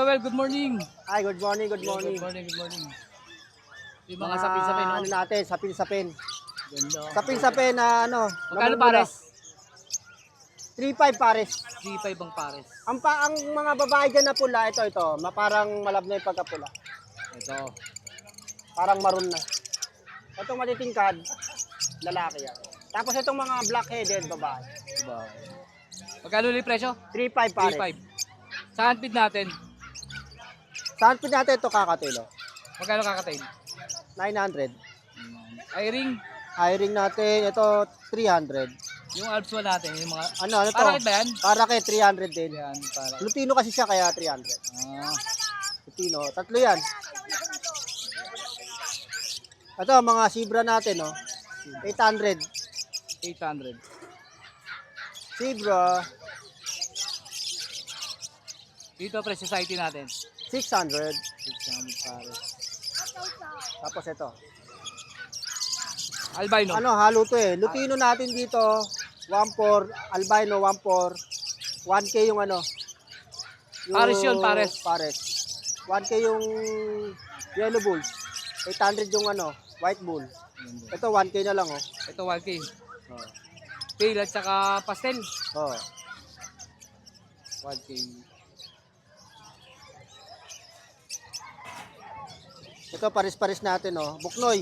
Joel, good morning. Ay, good morning, good Good morning. morning, good morning. Yung mga sapin-sapin, no? Ano natin, sapin-sapin. Ganda. Sapin-sapin na ano. Magkano namumula. pares? 3.5 pares. 3.5 ang pares. Ang mga babae dyan na pula, ito, parang malab na yung pagkapula. Ito. Parang maroon na. Itong matitingkad, lalaki yan. Tapos itong mga black-headed babae. Diba? Magkano ulit presyo? 3.5 pares. 3.5. Saan feed natin? Saan po natin ito kakatilo? Magkano kakatayin? 900. Iring. Hiring natin, ito 300. Yung Alps 1 natin, yung mga... Ano to? Parakit ba yan? Parakit, 300 din. Yan, para. Lutino kasi siya, kaya 300. Ah, Lutino, tatlo yan. Ito, mga zebra natin, no? 800. 800. Zebra, Dito, pre, society natin. 600. 600 pares. Tapos ito. Albino. Ano, halo to eh. Lutino natin dito, 1.4, albino 1.4, 1K yung ano. Pares yun, pares. Pares. 1K yung yellow bull. 800 yung ano, white bull. Ito 1K na lang, oh. Ito 1K. Pale at saka pastel. Oh. 1K. Ito pares-pares natin, oh. Buknoy.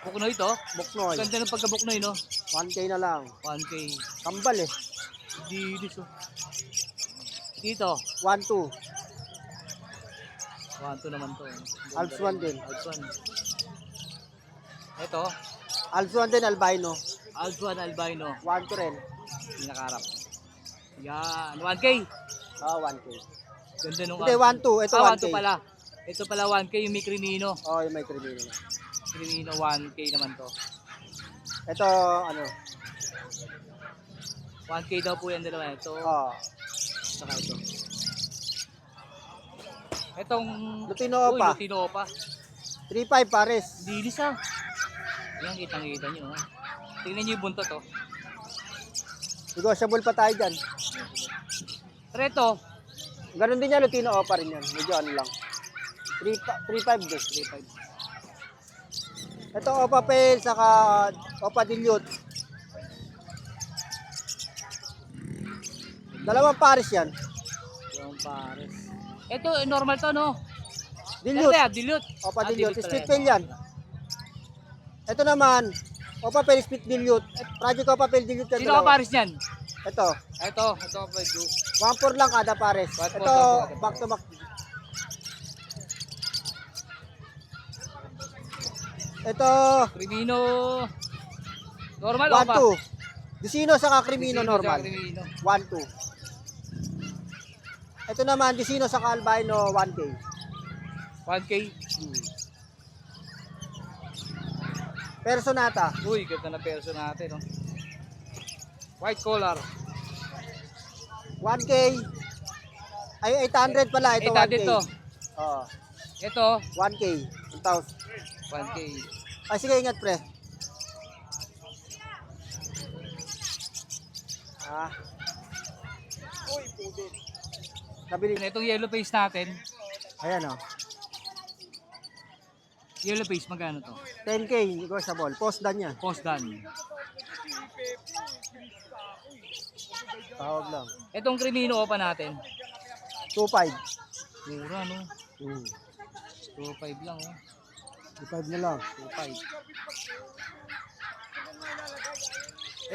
Buknoy to. Buknoy. Ganda ng pagka-buknoy, no? 1K na lang. 1K. Kambal eh. Dilis, oh. Dito. 1.2. 1-2 naman to. Alps 1 din. Alps 1. Ito. Alps 1 din, albino. Alps 1 albino. 1.2 rin. Pinakarap. Yan. 1K. Ah, 1K. Ganda nung Hindi, 1.2. Ito 1K. 1-2 pala. Ito pala 1K yung may crimino. Oh, yung may krimino na. Crimino 1K naman to. Ito, ano. 1K daw po yan dalawa. Ito. Oh. Saka ito. Itong Lutino Opa. Lutino Opa. 3.5 pares. Dilis ah. Yan, kitang-kita nyo. Ah. Tingnan nyo yung buntot oh. Negotiable pa tayo dyan. Pero ito, Ganon din yan, Lutino Opa rin yan. Medyo ano lang. 3.5 din. 3.5. Ito Opa Pale, saka Opa Dilute. Dalawang pares yan. Yung pares. Ito, normal to no? Dilute. Ito dilute. Opa Dilute. Dilute Split pala Pale yan. Ito naman, Opa Pale Split Dilute. Project Opa Pale Dilute yan. Sino ka pares niyan? Ito. Ito pa do. 1.4 lang kada pares. 1.4 Ito, lang po kada back to back. Ito, Crimino. Normal o pa? 1.2. Disino saka Crimino normal. Crimino. 1.2. Ito naman, Disino saka albino 1K. 1K. Personata, Uy, ganda na perso natin no. White collar. 1K. Ay, 800 pala. Ito 800 1K. to. Oo. Ito, 1K. 1,000. 1K. Ay, sige, ingat pre. Ah. Uy, pudin. Nabili. Itong yellow face natin. Ayan o. Yellow face, magkano to? 10K, negotiable. Post dan yan. Post done. Tawag lang. Itong Crimino pa natin. 2.5. Mura no. 2.5 lang oh. 2.5 na lang. 2.5.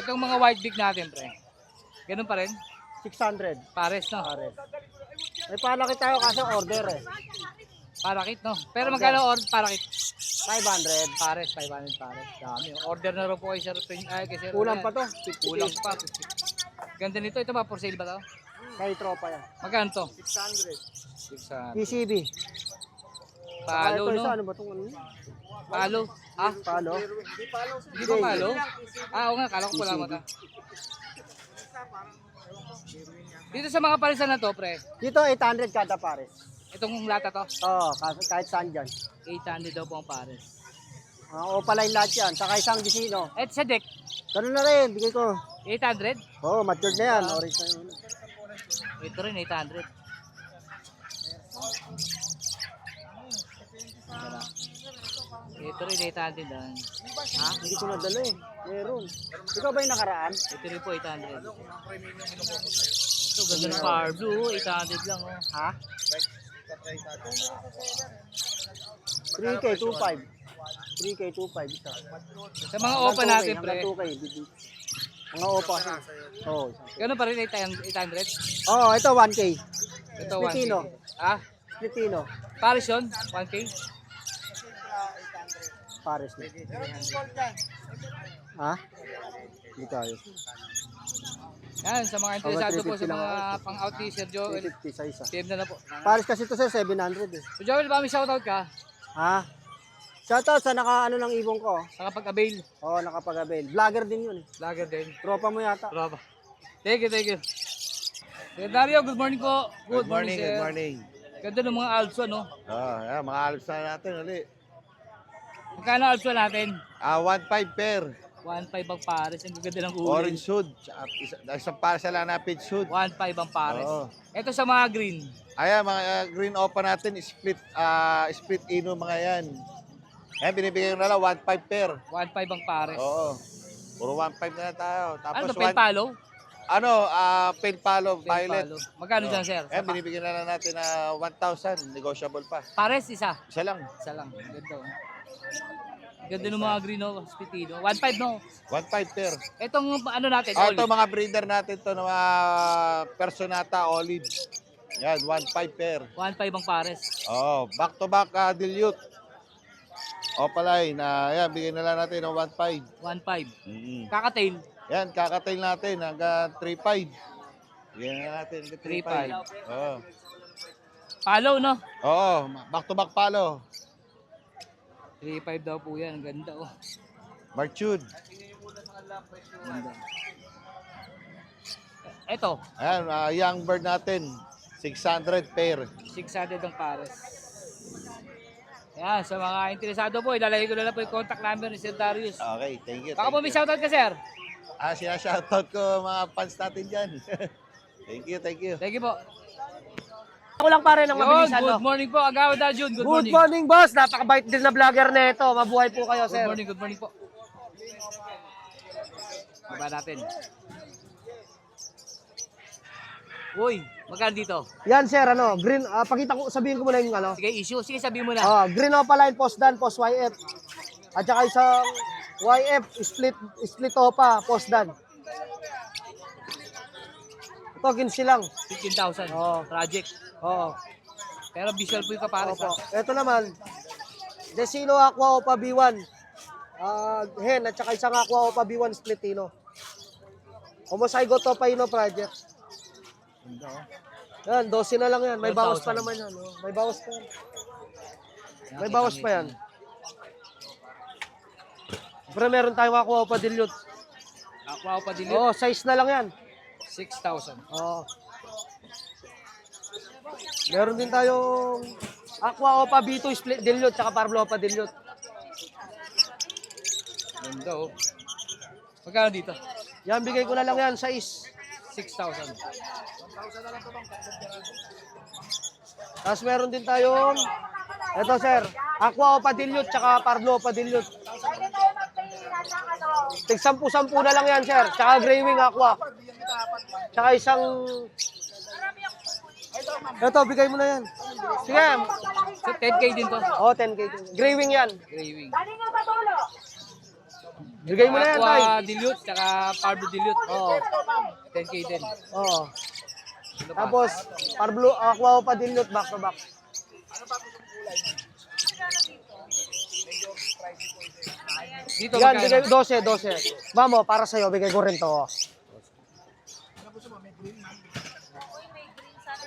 Itong mga white beak natin, pre. Ganun pa rin. 600. Pares no. Pares. May palaki tayo kasi order eh. Parakit no. Pero magkano parakit? 500. Pares, 500 pares. Dami. Order na rin po kay Sir ay kay Sir. Kulang pa to. Kulang pa. Ganda nito. Ito ba for sale ba to? Kay tropa yan. Magkano to? 600. 600. PCB. Palo ito, no. isa, ano ba itong ano? Palo. Ah, Palo. hindi ba palo? Ah, oo nga. Kala ko pala mata. Dito sa mga parisan na to, pre. Dito 800 kada pares. Itong lata to. Oo, kahit saan dyan. 800 daw po ang pares. O pala yung lahat yan. Saka isang disino. At sa deck, Ganun na rin, bigay ko. 800. Oo, matured na yan. Orange na yun. Ito rin, 800. Tara. Ito rin, 800 ah. Ha? Hindi ko nadala eh. Meron. Ikaw ba yung nakaraan? Ito rin po, 800. Ito, ganda ng Power Blue, 800 lang oh. Ha? 3K, 2.5. 3K, 2.5 isa. Sa mga OPA natin, pre. Hanggang 2K. Mga OPA. Oo. Gano'n pa rin, 800? Oo, ito 1K. Ito, 1K. Splitino. Ah, Splitino. Paris yun, 1K. Pares na. Ha? Hindi tayo. Yan, sa mga interesado po sa 350 lang mga pang-out ni Sir Joel, 350 sa isa. PM na po. Pares kasi ito sir, 700 eh. So Joel, baka may shoutout ka Ha? Shoutout sa naka-ano ng ibong ko. sa kapag-avail. Oo, nakapag-avail. Vlogger din yun eh. Vlogger din. Tropa mo yata. Tropa. Thank you, thank you. Sir Dario, good morning po. Good morning, sir. Good morning. Ganda ng mga Alpha, no? Ayan, mga alps na natin ulit. Magkano Alpha natin? 1.5 pair. 1.5 ang Paris. Ang ganda ng uli. Orange hood. Isang para sa lana pitch hood. 1.5 ang Paris. Oo. Ito sa mga green. Ayan, mga green opa natin, split ino mga yan. Ayan, binibigay ko na lang 1.5 pair. 1.5 ang Pares. Oo. Puro 1.5 na tayo. Tapos Ano, pen palo? pen palo, Pen violet. palo. Magkano dyan, sir? Ayan, binibigyan na lang natin na 1,000. Negotiable pa. Pares, isa. Isa lang. Isa lang. Ganda, oh. Ganda ng mga green, oh. Spitino. 1.5, no? 1.5 pair. Itong ano natin, Ito olive. mga breeder natin to na mga Personata Olive. Yan, 1.5 pair. 1.5 ang Pares. Oh, back to back dilute. Opaline, yan, bigyan na lang natin ng 1.5. 1.5. Mm-hmm. Kakatail. Yan, kakatail natin hanggang 3.5. Bigyan na natin hanggang 3.5. 3.5. Oo. Palo, no? Oo, back to back palo. 3.5 daw po yan. Ang ganda, oh. Marchude. Ganda. Ito, Ayan, young bird natin. 600 pair. 600 ang Pares. Yan, sa mga interesado po, ilalagay ko na lang po yung contact number ni Sir Darius. Okay, thank you. Baka po may Thank you. shoutout ka, sir. Sinashoutout ko mga fans natin dyan. Thank you, thank you. Thank you po. Ako lang pare ng Yun, mabilisan. good morning po. Agawa Daljun, good Good morning. morning, boss. Napakabait din na vlogger na ito. Mabuhay po kayo, sir. Good morning po. Baba natin. Uy, magkano dito? Yan, sir, green. Pakita ko, sabihin ko muna yung Sige, issue. Sige, sabihin mo na. green opaline, post dan, post YF. At saka isang YF, split opa, post dan. Ito, 15 lang. 15,000. Oo. Project. Oo. Pero visual po yung kapares. Opo. Ito naman, Desino Aqua Opa B1. Hen, at saka isang Aqua Opa B1 Splitino. Homozygous Topaino Project. Yan, 12 na lang yan. May bawas pa 12,000. naman yan. Oh. May bawas pa yan. May bawas pa yan. Pero meron tayong Aqua Opa Dilute. Aqua pa dilute. Oo, size na lang yan. 6,000. Oo. Meron din tayong Aqua Opa B2 Split Dilute tsaka Parblo Opa Dilute. Ganda, oh. Magkano dito? Yan, bigay ko na lang yan, size. 6,000. Tapos meron din tayong, eto sir, Aqua Opa Dilute tsaka Parblo Opa Dilute. Tig 10-10 na lang yan sir, tsaka Grey Wing Aqua. Tsaka isang, eto bigay mo na yan. Sige, So, 10K din to. oh 10K. Grey Wing yan. Gray wing. Bigay mo na yan tay. Aqua dilute, tsaka Parblo dilute. Oo. 10K din. Oo. Ano pa? Tapos, Parblo Aqua Opa Dilute back to back. Dito Yan, magkano? bigay 12. Mamo, para sa'yo, bigay ko rin to. Oh.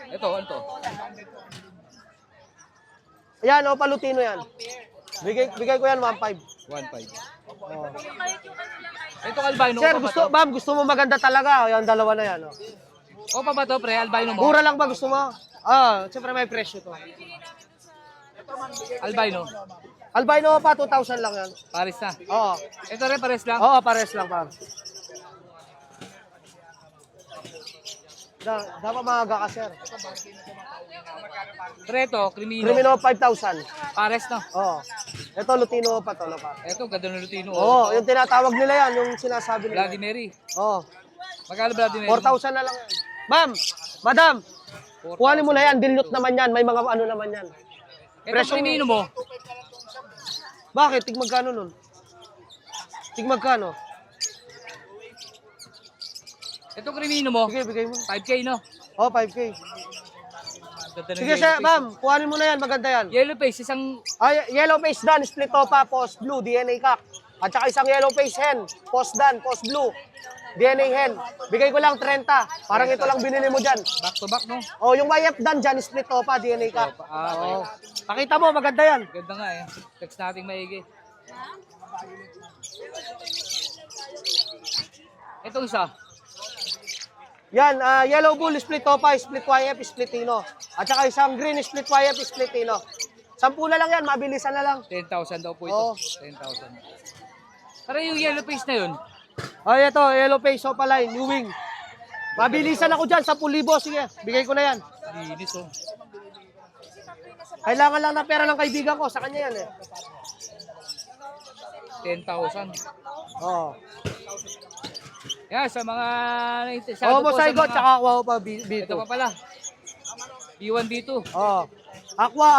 Ito, ano to? Yan, Opa Lutino yan. Bigay ko yan 1.5. 1.5. Oh. Ito albino. Sir, Opa ba gusto, to? ma'am, gusto mo maganda talaga. Yan, dalawa na yan. Oh. Opa ba to, pre? Albino mo? Mura lang ba gusto mo? Siyempre may presyo to. Albino. Albino pa, 2,000 lang yan. Paris na. Oo. Ito rin, pares lang. Oo, pares lang pa. Dapat maaga ka, sir. Preto, Crimino. Crimino 5,000. Pares na. Oo. Ito, Lutino pa to. Ito, ganda ng Lutino. Oo, yung tinatawag nila yan, yung sinasabi nila. Vladimir. Oo. Magkano Vladimir? 4,000 na lang yan. Ma'am, madam, kuhanin mo na yan. Dilute naman yan. May mga ano naman yan. Ito, Presyong- Crimino mo. Bakit? Tig magkano nun? Tig magkano? Ito, Crimino mo. Sige, bigay mo. 5K, no? Oh, 5K. Ganda ng Sige, yellow sir, face. ma'am, kuhanin mo na yan. Maganda yan. Yellow face, isang Ay, yellow face dan, split topa, post blue, DNA cock. At saka isang yellow face hen, post dan, post blue, DNA hen. Bigay ko lang 30. Parang ito lang binili mo dyan. back to back, no? Oh, yung YF dan dyan, split topa, DNA cock. Okay. Oh. Pakita mo, maganda yan. Ganda nga eh. Text nating maigi. Itong isa. Yan, yellow bull, split topa, split YF, split tino. At saka isang green, split YF, split tino. 10 na lang yan, mabilisan na lang. 10,000 daw po ito. Oo. 10,000. Pero yung yellow face na yun, Ay, ito, yellow face, opaline, new wing. Mabilisan ako dyan, 10,000. Sige, bigay ko na yan. linis oh. Kailangan lang ng pera ng kaibigan ko, sa kanya yan eh. 10,000. Oo. Yan, sa mga interesado Oh, po sa Mosaigot, mga... tsaka Aqua pa B2. Ito pa pala. B1, B2. Oh. Aqua,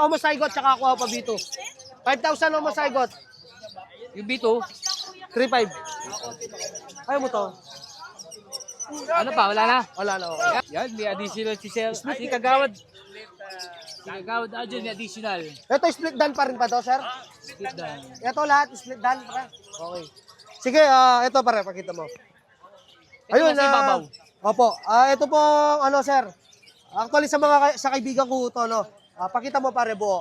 Mosaigot, tsaka Aqua pa B2. 5,000 Mosaigot. Yung B2, 3,500. Ayaw mo to? ano pa, wala na. Wala na, okay. Yan, may additional si Sir. Si Kagawad. Si Kagawad Adjun, may additional. Ito, split dan pa rin pa to, sir? Split down. Ito lahat, split dan. Okay. Sige, ito pare, pakita mo. Ito Ayun, nasa ibabaw. Opo. Ito po, ano, sir. Actually, sa kaibigan ko to, no. Pakita mo pare, buo.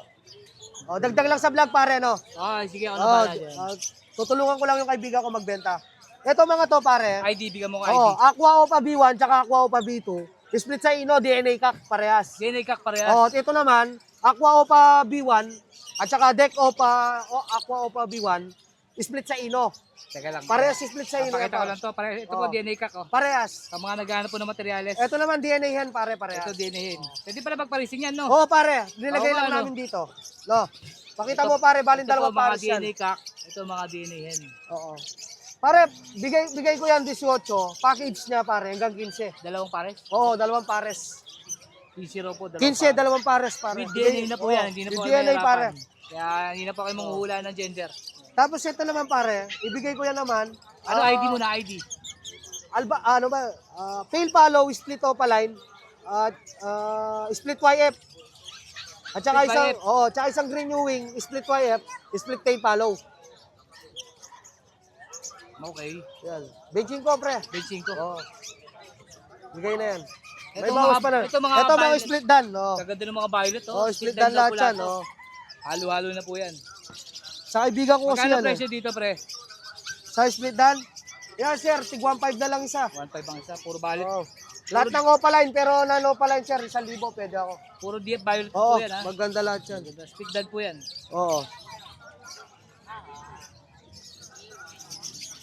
Dagdag lang sa vlog pare, no. Ah, sige, ano ba na dyan? Tutulungan ko lang yung kaibigan ko magbenta. Ito mga to pare. ID, bigyan mo ng ID. Oo, Aqua Opa B1 tsaka Aqua Opa B2. Split sa ino, DNA cock, parehas. DNA kak parehas. Oo, ito naman, Aqua Opa B1 at saka Deck Opa, Aqua Opa B1, split sa ino. Teka lang. Parehas split sa ino. Pakita ko lang to. Ito po, Oo. DNA kak. Oh. Parehas. Sa mga naghahanap po ng materyales. Ito naman DNA hen, parehas. Ito, DNA. Pwede pala magparising yan, no? Oo, pare. Nilagay Oo, lang ano? namin dito. No. Pakita mo pare, balin Ito dalawang po, mga pares yan. DNA kak. Ito, mga DNA hen. Oo. Pare, bigay ko yan 18. Package niya pare, hanggang 15. Dalawang pares. Oo, dalawang pares. 0 po, 15, dalawang pares pare. With DNA na po Oo, yan. Hindi na po with DNA pare. Kaya hindi na po kayo manghuhula ng gender. Tapos ito naman pare, ibigay ko yan naman. Ano ID mo na ID? Ano ba? Fail follow, split opaline, at split YF. At saka Split isang, YF. tsaka isang green new wing, split YF, split tail follow. Okay. Yan. Benching ko pre. Benching ko. Oo. Bigay na yan. May Ito bawas mga- pa na. ito mga Ito mga violet. split dan. Oh. Kaganda ng mga violet, oh. Split dan lahat po yan. to. Oh. Halo-halo na po yan. Sa kaibigan ko kasi Magkano yan. presyo dito, pre? Sa split dan. Yan sir, tig 1.5 na lang isa. 1.5 ang isa. Puro violet. Oo. Lahat ng opaline, pero non-opaline sir, 1,000 pwede ako. Puro DF violet Oo, po yan, ha? maganda lahat yan. Split dad po yan. Oo.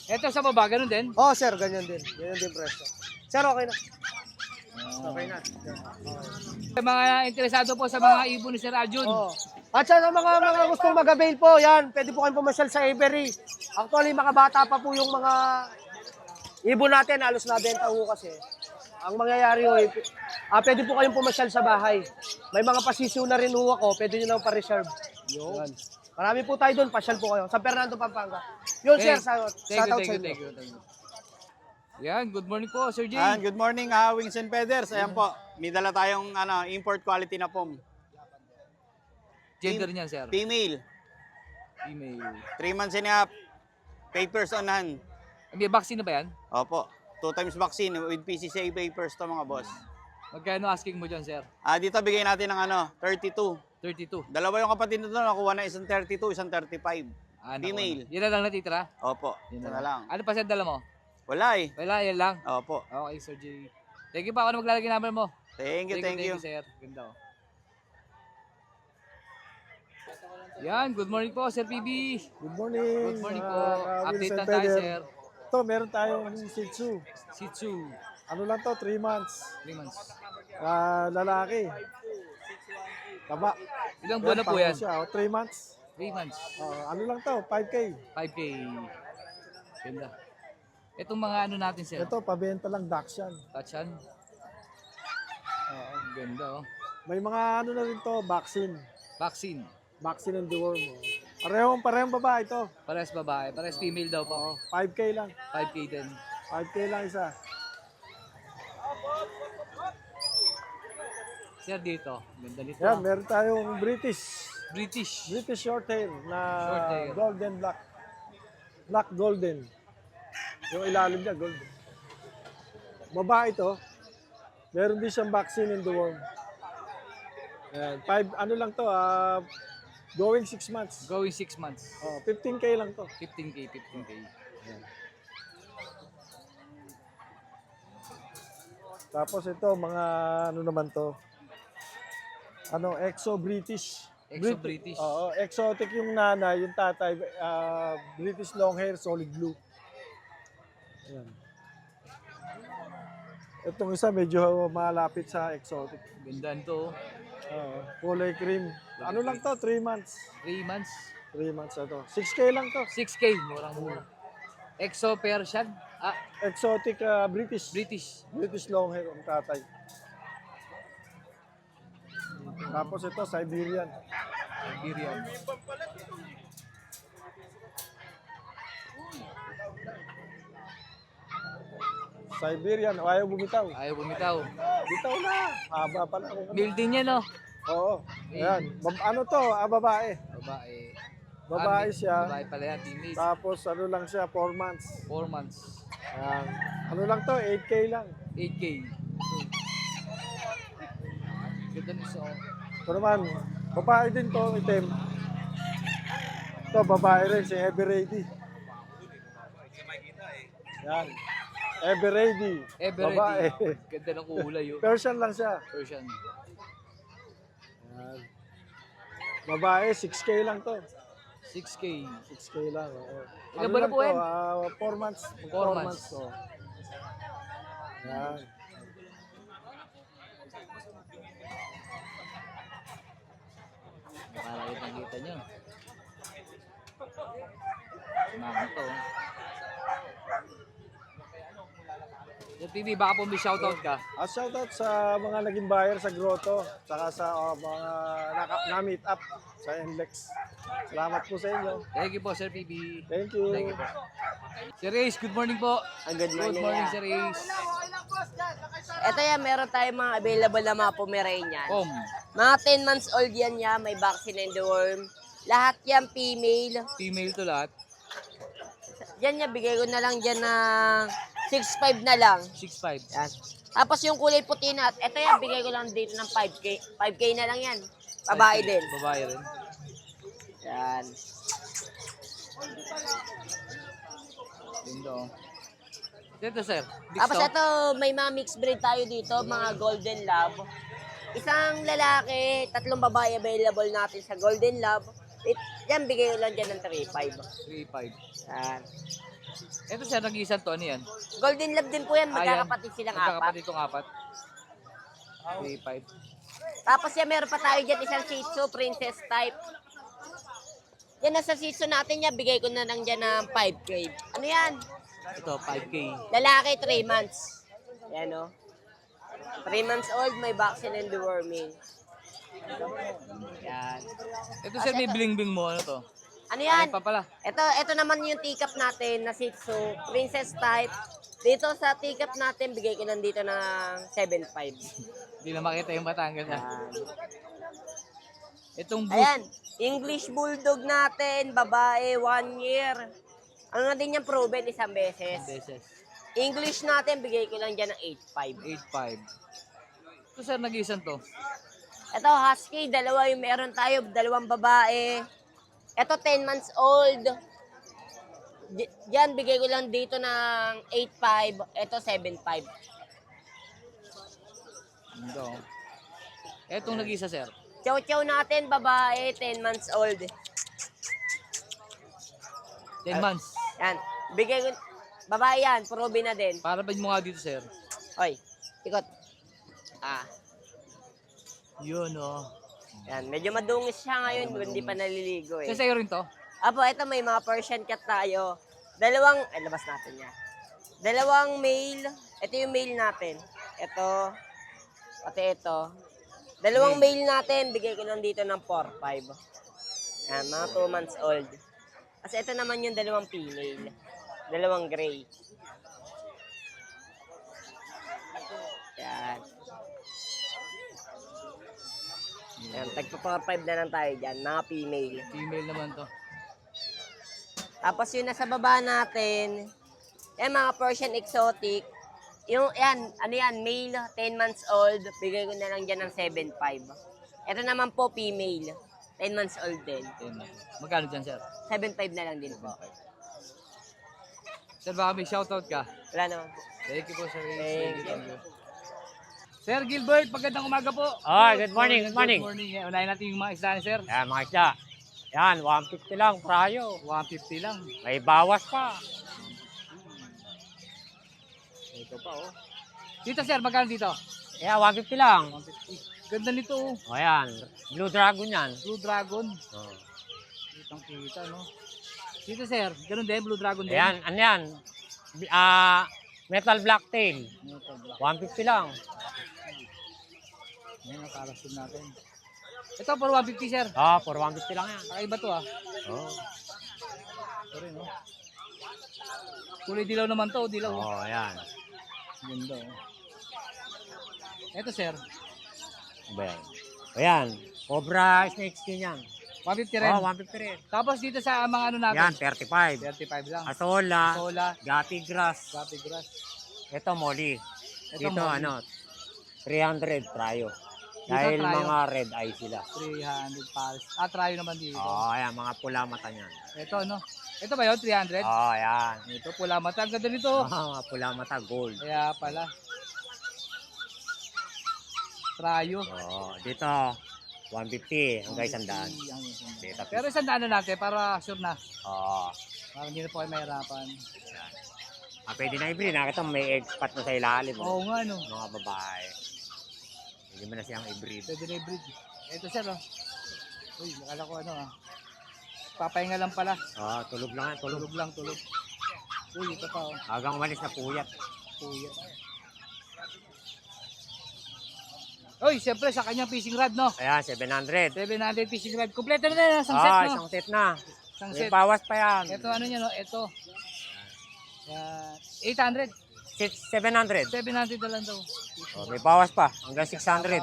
Ito sa baba, ganun din. Oo sir, ganyan din. Ganyan din presyo. Sir, okay na. Okay na. Sa mga interesado po sa mga ibon ni Sir Arjun. Oo. At sa mga gustong mag-avail po, yan, pwede po kayong pumasyal sa Avery. Actually, makabata pa po yung mga ibon natin, halos nabenta ho kasi. Ang mangyayari ho, pwede po kayong pumasyal sa bahay. May mga pasisiw na rin ho ako, pwede nyo na pa-reserve. Yan. Marami po tayo doon, pasyal po kayo. Sa Fernando, Pampanga. Yun, sir, shout out sa inyo. Thank you. Yan, good morning po, Sir Jay. Good morning, Wings and Feathers. Ayan po, may dala tayong import quality na pom. Gender niyan, Sir. Female, Female. 3 months and a half, papers on hand. May vaccine na ba yan? Opo, 2 times vaccine with PCCA papers to mga boss. Magkano asking mo dyan, Sir? Dito bigay natin ng 32. 32. Dalawa yung kapatid nito, nakuha na isang 32, isang 35. Naku, Female. Yan na lang natitira? Opo, Yan ito na lang. Ano pa, Sir, dala mo? Wala eh. Wala, yan lang. Opo. Okay, Sir Jay. Thank you pa. Ano maglalagay number mo? Thank you. Sir. Ganda, oh. Yan, good morning po, Sir PB. Good morning. Good morning po. mga Update Wilson na tayo, Peder. Sir. Ito, meron tayong Shih Tzu. Shih Tzu. Ano lang to, 3 months. 3 months. Lalaki. Taba. Ilang buwan na po yan? 3 months. 3 months. Ano lang to, 5K. 5K. Ganda. Itong mga ano natin, sir. Ito, pabenta lang, Dachshund. Tachan. Ganda, oh. May mga ano na rin to, vaccine. Vaccine. Vaccine and deworm. Parehong babae ito. Parehas babae. Parehas female daw po. 5K lang. 5K din. 5K lang isa. Sir, dito. Ganda nito. Yan, meron tayong British British. short hair na Short hair. golden black. Black golden. Yung ilalim niya, golden. Babae ito. Meron din siyang vaccine in the worm. Ayan, ano lang to, going 6 months. Going 6 months. 15K lang to. 15K. Tapos ito, mga ano naman to. Exo British. Exo British. Oo, exotic yung nanay, yung tatay, British long hair, solid blue. Ayan. Itong isa medyo malapit sa exotic. Ganda nito. Kulay cream. Ano lang to? 3 months. 3 months. 3 months na to. 6K lang to. 6K. Murang-mura. Exo Persian. Exotic British. British long hair ang tatay. Tapos ito, Siberian. Siberian. Siberian, ayaw bumitaw. Ayaw bumitaw. Bitaw na. Haba pala. Male din yan, no? Oo. Ayan. Ano to? Babae. Babae. Babae siya. Babae pala yan. Teammate. Tapos ano lang siya, 4 months. 4 months. Ayan. Ano lang to? 8K lang. 8K. Ganda nito. Ito naman, babae din to, itim. Ito, babae rin, si Ever Ready. Yan. Ever Ready. Babae. Ganda ng kulay, oh. Persian lang siya. Persian. Yan. Babae, 6K lang to. 6K. 6K lang. Oo. Ilan ba na po yan? 4 months. 4 months. Oh. Yan. Para kita nyo. Mama to. Yung TV, baka po may shoutout ka. Shoutout sa mga naging buyer sa Grotto, saka sa mga na-meet up sa NLEX. Salamat po sa inyo. Thank you po, Sir PB. Thank you. Thank you po. Sir Ace, good morning po. Good morning, Sir Ace. Ito yan, meron tayong mga available na mga Pomeranian. Pom. Mga 10 months old yan yan, may vaccine and the worm. Lahat yan female. Female to lahat. Yan yan, bigay ko na lang dyan ng 6.5 na lang. 6'5". Yan. Tapos yung kulay puti na, ito yan, bigay ko lang dito ng 5K. 5K na lang yan. Babae din. Babae rin. Yan. Lindo. Dito, sir. Big Tapos stock. ito, may mga mixed breed tayo dito, mga Golden Lab. Isang lalaki, 3 babae available natin sa Golden Lab. Yan, bigay ko lang dyan ng 3.5. 3'5". Yan. Ito, sir, nag-iisan to. Ano yan? Golden Lab din po yan, magkakapatid silang apat. Magkakapatid itong apat. 3'5". Tapos yan, meron pa tayo dyan isang Shih Tzu, princess type. Yan, nasa Shih Tzu natin yan, bigay ko na lang dyan ng 5K. Ano yan? Ito, 5K. Lalaki, 3 months. Yan o. 3 months old, may vaccine and deworming. Yan. Ito, sir, may bling-bling mo. Ano to? Ano yan? Ano pa pala? Ito naman yung teacup natin na Shih Tzu, princess type. Dito sa teacup natin, bigay ko lang dito ng 7.5. Hindi na makita yung Batangas. Yan. Itong Ayan, English Bulldog natin, babae, 1 year. Ano na din yung proven isang beses. beses. English natin, bigay ko lang dyan ng 8.5. 8'5". Ito, sir, nag-iisan to. Ito, Husky, dalawa yung meron tayo, 2 babae. Ito, 10 months old. Diyan, bigay ko lang dito ng 8.5. Ito, 7.5. Ito. Etong nag-iisa, sir. Chow-chow natin, babae, 10 months old. 10 months. Yan, bigay ko, babae yan, proven na din. Para ba mo nga dito, sir? Hoy, ikot. Yun, oh. Yan, medyo madungis siya ngayon, hindi pa naliligo eh. Sa sa'yo rin to? Apo, ito may mga Persian cat tayo. Labas natin yan. Dalawang male. Ito yung male natin. Ito. Pati ito. Dalawang male natin, bigay ko lang dito ng 4-5. Yan, mga 2 months old. Kasi ito naman yung dalawang female. Dalawang gray. Yan. Yan, tagpa 4-5 na lang tayo dyan, mga female. Female naman to. Tapos yung nasa baba natin, mga Persian exotic. Yung, male, 10 months old, bigay ko na lang dyan ng 7.5. Ito naman po, female, 10 months old din. Magkano dyan, sir? 7.5 na lang din po. Sir, baka may shoutout ka? Wala naman po. Thank you po, sir. Thank you. Sir Gilbert, magandang umaga po. Good morning, good morning. Good morning. Unahin natin yung mga isda ni sir. Yan, mga isda. Yan, 150 lang, prayo. 150 lang. May bawas pa. Ito pa, oh. Dito, sir, magkano dito? Yan, 150 lang. 150. Ganda nito, oh. O yan, Blue Dragon yan. Blue Dragon. Oh. Kitang kita, no? Dito, sir, ganun din, Blue Dragon din. Ayan, ano yan? Metal Blacktail. 150 lang. Ayan, nakarasin natin. Ito, for 150, sir. For 150 lang yan. Kakaiba to, ah. Oh. Ito rin, no? Kulay dilaw naman to, dilaw. Oh, ayan. Ganda, oh. Ito, sir. Ba yan? Ayan, Cobra Snake Skin yan. 150 rin. 150 rin. Tapos dito sa mga ano natin. Yan, 35. 35 lang. Asola, Sola, Gati Grass. Gapi Grass. Ito, Molly. Ito, Dito, Molly. 300 prayo. Dahil prayo. mga red eye sila. 300 pares. Trayo naman dito. Oh, ayan, mga pula mata niyan. Ito, no? Ito ba yun? 300? Oh, ayan. Ito, pula mata. Ang ganda nito. Mga pula mata, gold. Kaya pala. Trayo. Oh, dito, 150 hanggang 100. Dito, Pero 100 na natin para sure na. oh, Para hindi na po kayo mahirapan. pwede na i-breed. Nakita mo, may egg spot na sa ilalim. Oo nga, no? Mga babae. Hindi mo na siyang i-breed. Pwede na i-breed. Ito, sir, oh. Uy, nakala ko ano, ah. Papahinga lang pala. Oh, tulog lang yan, tulog. Tulog lang, tulog. Uy, ito pa, oh. Hanggang umalis na puyat. Kuya. Uy, siyempre, sa kanyang fishing rod, no? Ayan, 700. 700 fishing rod. Kompleto na yan, isang set, no? Isang set na. Isang May set. bawas pa yan. Ito, ano niya, no? Ito. Yan. 800. 700. 700 na lang daw. Oh, may bawas pa. Hanggang 600.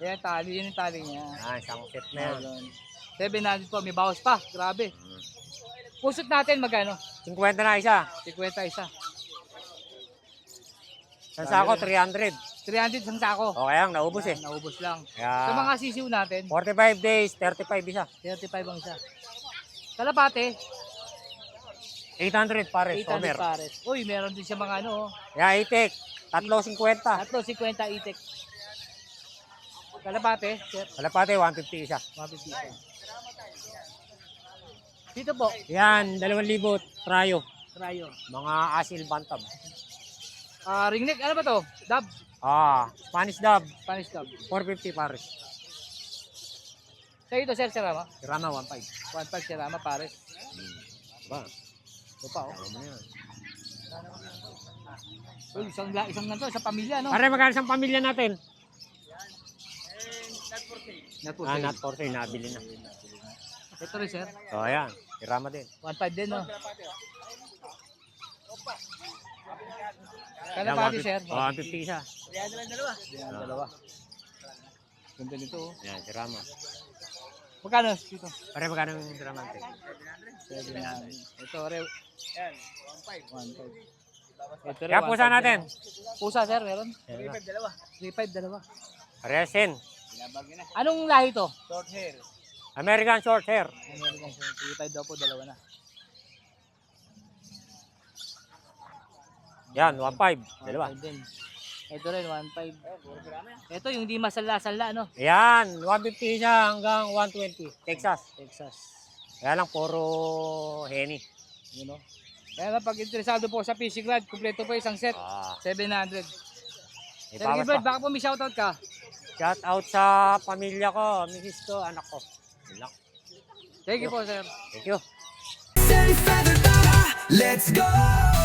Yan, tali. Yan yung tali niya. Ayan, isang set na yan. Ayun. 700 po. May bawas pa. Grabe. Pusot natin, magkano? 50 na isa. 50 isa. Isang sako, 300. 300 isang sako. O kaya, naubos eh. Naubos lang. Kaya, Sa mga sisiw natin, 45 days, 35 isa. 35 ang isa. Kalapate, 800 pares, 800 Homer. pares. Uy, meron din siya mga ano, oh. Yeah, itik. 350. Tatlo, 50 itik. Kalapate, sir, Kalapate, 150 isa. 150 isa. Dito po, Yan, 2,000 trayo. trayo. Mga asil bantam. Ringneck, ano ba to? Dab, Spanish dub, Spanish dab. 450 pares. Sa ito, sir, Serama. Kirama, 1.5. 1.5 Serama, pares. Ba? Ito pa, oh. Ano mo yan? Uy, isang na to, sa pamilya, no? Pare, magkano sa pamilya natin? Not for Not for sale, nabili na. Ito rin, sir. So, ayan. Kirama din. 1.5 din, no? Yan, Kalapate, sir. 150 isa. Yan, dalawa. Ganda nito, oh. Yan, kirama. Magkano dito? Pare, magkano yung kirama natin? 700. Ito, rew. Yan, 1.5. Ito, Kaya pusa natin. Pusa, sir, meron? 3.5 3.5, dalawa. Resin. Anong lahi to? American short hair. Meron yan, sir. 3.5 daw po, dalawa na. Yan, 1.5. Dalawa. 1.5 din. Ito rin, 1.5. Ito, yung di masala-sala, no? Yan, 150 siya hanggang 120. Texas. Texas. Kaya lang, puro henny. You know? Kaya nga, pag interesado po sa fishing rod, kumpleto po isang set. 700. May Sir bawas Gilbert, pa. baka po may shoutout ka. Shout out sa pamilya ko, misis ko, anak ko. Yun lang. Thank you po, sir. Thank you. Let's go!